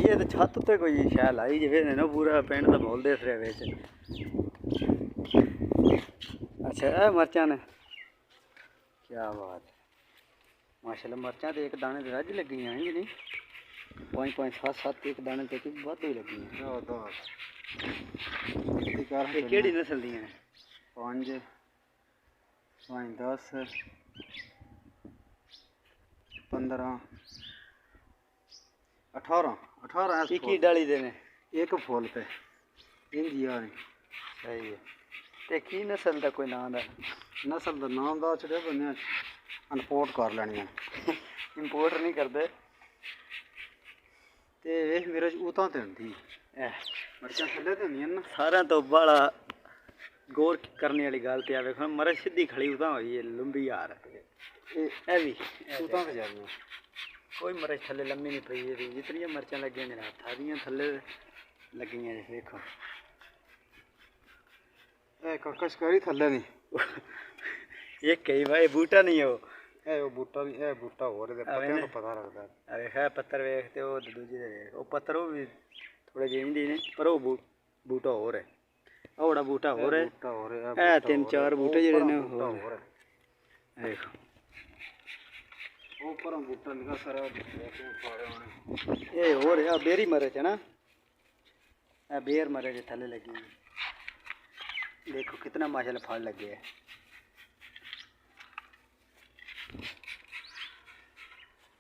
ये तो छत उत्ते कोई शै लाई जाए ना पूरा पिंड दा बोल दे फिर बिच। अच्छा ए मरचां ने क्या बात है माशाल्लाह मरचां तो एक दाने ते रज लगी हैं कि नहीं 5-5 7-7 एक दाने ते वाधू ही लगी हैं। ये केड़ी नस्ल दी हैं 5 10 15 18 की डाली दे ने एक फुल पे इंजिया ने सही है ते की नस्ल दा कोई नाम दा नस्ल दा नाम दा छड़े बने इंपोर्ट कर लैनियां इंपोर्ट नहीं करदे ते वेख मेरे उतां ते हुंदी मरचां थल्ले ते हुंदियां ना सारा तो बड़ा गौर करने वाली गल ते वेखो मरच सीधी खड़ी उतां होई है लंबी यार ए भी उतां ते जानियां कोई मरच थल्ले लम्मी नहीं पई है जितनी मरचां लगी मेरे हत्था दियां थल्ले लगियां देखो ए ककश करी थल्ले नहीं ये कई भाई बूटा नहीं हो बूटा नहीं बूटा हो रहा पत्ते तो पता लगता है है पत्थर वेख ते ओ दूजे दे वेख ओ पत्थर ओ भी थोड़े जिंदी ने पर ओ बूटा हो रहा है ओड़ा बूटा हो रहा है 3-4 बूटे जेड़े ने हो रहे देखो ऊपर बूटा निकल सारा ये हो रहा बेरी मरच है ना बेर मरच थल्ले लगी देखो कितना माशाल्लाह फल लगे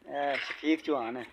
है शफीक चौहान है